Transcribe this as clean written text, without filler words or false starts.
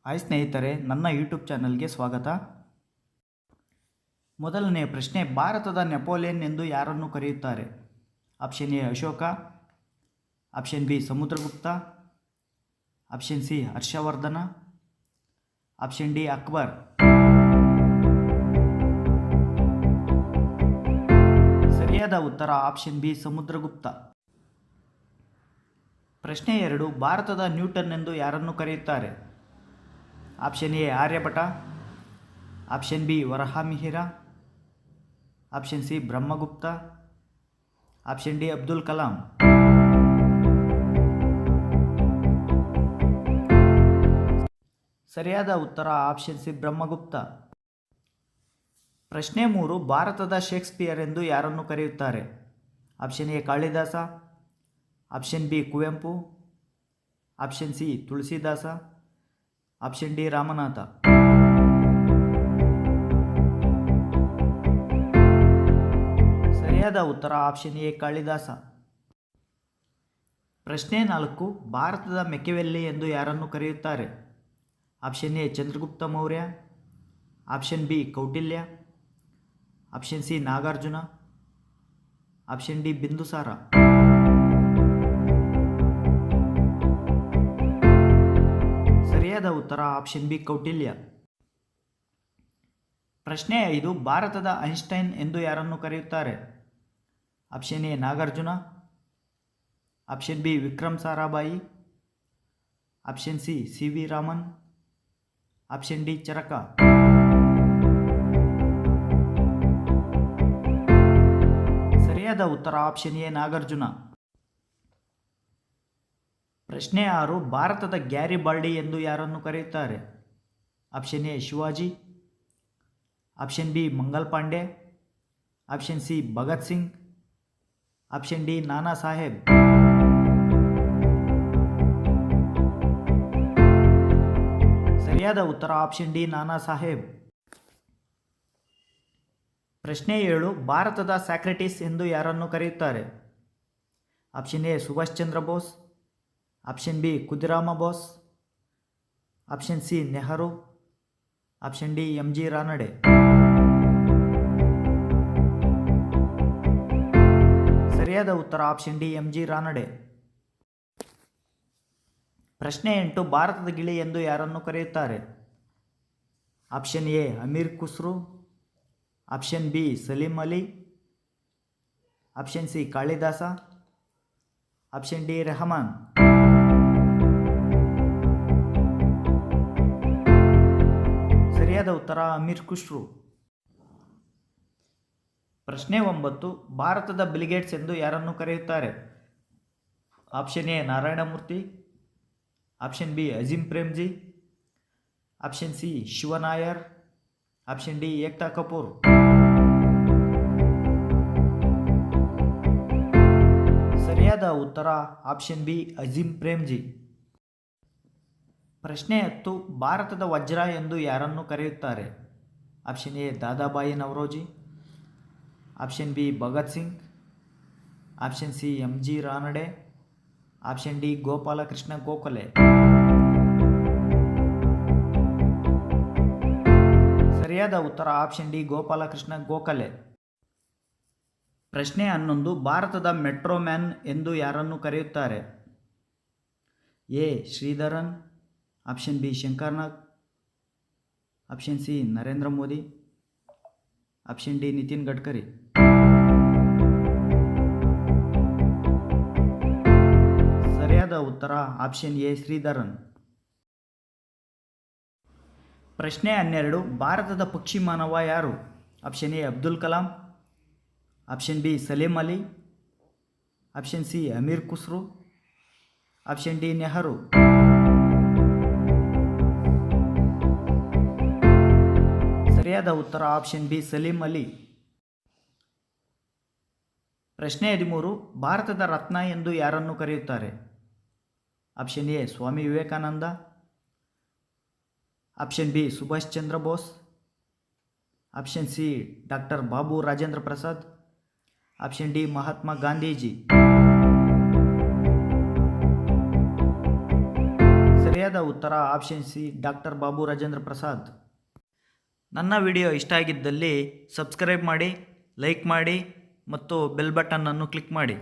Hi ಸ್ನೇಹಿತರೆ, ನನ್ನ YouTube ಚಾನಲ್ಗೆ ಸ್ವಾಗತ. ಮೊದಲನೆಯ ಪ್ರಶ್ನೆ, ಭಾರತದ ನೆಪೋಲಿಯನ್ ಎಂದು ಯಾರನ್ನು ಕರೆಯುತ್ತಾರೆ? Option A Ashoka, option B Samudragupta, option C Harshavardhana, option D Akbar. ಸರಿಯಾದ ಉತ್ತರ ಆಪ್ಷನ್ ಬಿ ಸಮುದ್ರಗುಪ್ತ. ಪ್ರಶ್ನೆ 2, ಭಾರತದ ನ್ಯೂಟನ್ ಎಂದು ಯಾರನ್ನು ಕರೆಯುತ್ತಾರೆ? Option A Aryabhata, option B Varahamihira, option C Brahmagupta, option D Abdul Kalam. ಸರಿಯಾದ ಉತ್ತರ ಆಪ್ಷನ್ ಸಿ ಬ್ರಹ್ಮಗುಪ್ತ. ಪ್ರಶ್ನೆ 3, ಭಾರತದ ಶೇಕ್ಸ್ಪಿಯರ್ ಎಂದು ಯಾರನ್ನು ಕರೆಯುತ್ತಾರೆ? Option A Kalidasa, option B Kuvempu, option C Tulsidas, option D Ramanatha. ಸರಿಯಾದ ಉತ್ತರ ಆಪ್ಷನ್ ಎ ಕಾಳಿದಾಸ. ಪ್ರಶ್ನೆ 4, ಭಾರತದ ಮೆಕ್ಕೆವೆಲ್ಲಿ ಎಂದು ಯಾರನ್ನು ಕರೆಯುತ್ತಾರೆ? Option A Chandragupta Maurya, option B Kautilya, option C Nagarjuna, option D Bindusara. ಸರಿಯಾದ ಉತ್ತರ ಆಪ್ಷನ್ ಬಿ ಕೌಟಿಲ್ಯ. ಪ್ರಶ್ನೆ 5, ಭಾರತದ ಐನ್ಸ್ಟೈನ್ ಎಂದು ಯಾರನ್ನು ಕರೆಯುತ್ತಾರೆ? Option A Nagarjuna, option B Vikram Sarabhai, option C C V Raman, option D Charaka. ಸರಿಯಾದ ಉತ್ತರ ಆಪ್ಷನ್ ಎ ನಾಗಾರ್ಜುನ. ಪ್ರಶ್ನೆ 6, ಭಾರತದ ಗ್ಯಾರಿಬಾಲ್ಡಿ ಎಂದು ಯಾರನ್ನು ಕರೆಯುತ್ತಾರೆ? Option A Shivaji, option B Mangal Pandey, option C Bhagat Singh, option D Nana Saheb. ಸರಿಯಾದ ಉತ್ತರ ಆಪ್ಷನ್ ಡಿ ನಾನಾ ಸಾಹೇಬ್. ಪ್ರಶ್ನೆ 7, ಭಾರತದ ಸಾಕ್ರೆಟಿಸ್ ಎಂದು ಯಾರನ್ನು ಕರೆಯುತ್ತಾರೆ? Option A Subhash Chandra Bose, option B Khudiram Bose, option C Nehru, option D M G Ranade. ಸರಿಯಾದ ಉತ್ತರ option D M G Ranade. ಪ್ರಶ್ನೆ 8, ಭಾರತದ ಗಿಳಿ ಎಂದು ಯಾರನ್ನು ಕರೆಯುತ್ತಾರೆ? Option A Amir Khusro, option B Salim Ali, option C Kalidasa, option D Rehman. ಸರಿಯಾದ ಉತ್ತರ ಅಮೀರ್ ಖುಸ್ರು. ಪ್ರಶ್ನೆ 9, ಭಾರತದ ಬಿಲ್ಗೇಟ್ಸ್ ಎಂದು ಯಾರನ್ನು ಕರೆಯುತ್ತಾರೆ? Option A Narayana Murthy, option B Azim Premji, option C ಶಿವನಾಯರ್, option D Ekta Kapoor. ಸರಿಯಾದ ಉತ್ತರ ಆಪ್ಷನ್ ಬಿ ಅಜೀಂ ಪ್ರೇಮ್ಜಿ. ಪ್ರಶ್ನೆ 10, ಭಾರತದ ವಜ್ರ ಎಂದು ಯಾರನ್ನು ಕರೆಯುತ್ತಾರೆ? Option A Dadabhai Naoroji, option B Bhagat Singh, option C M G Ranade, option D Gopalakrishna Gokhale. ಸರಿಯಾದ ಉತ್ತರ ಆಪ್ಷನ್ ಡಿ ಗೋಪಾಲಕೃಷ್ಣ ಗೋಖಲೆ. ಪ್ರಶ್ನೆ 11, ಭಾರತದ ಮೆಟ್ರೋ ಮ್ಯಾನ್ ಎಂದು ಯಾರನ್ನು ಕರೆಯುತ್ತಾರೆ? A Sreedharan, option B Shankar Nag, option C Narendra Modi, option D Nitin Gadkari. ಸರಿಯಾದ ಉತ್ತರ ಆಪ್ಷನ್ ಎ ಶ್ರೀಧರನ್. ಪ್ರಶ್ನೆ 12, ಭಾರತದ ಪಕ್ಷಿ ಮಾನವ ಯಾರು? Option A Abdul Kalam, option B Salim Ali, option C Amir Khusro, option D Nehru. ಸರಿಯಾದ ಉತ್ತರ ಆಪ್ಷನ್ ಬಿ ಸಲೀಂ ಅಲಿ. ಪ್ರಶ್ನೆ 13, ಭಾರತದ ರತ್ನ ಎಂದು ಯಾರನ್ನು ಕರೆಯುತ್ತಾರೆ? Option A Swami Vivekananda, option B Subhash Chandra Bose, option C doctor Babu Rajendra Prasad, option D Mahatma Gandhiji. ಸರಿಯಾದ ಉತ್ತರ option C doctor Babu Rajendra Prasad. ನನ್ನ ವಿಡಿಯೋ ಇಷ್ಟ ಆಗಿದ್ದಲ್ಲಿ ಸಬ್ಸ್ಕ್ರೈಬ್ ಮಾಡಿ, ಲೈಕ್ ಮಾಡಿ ಮತ್ತು ಬೆಲ್ ಬಟನ್ನನ್ನು ಕ್ಲಿಕ್ ಮಾಡಿ.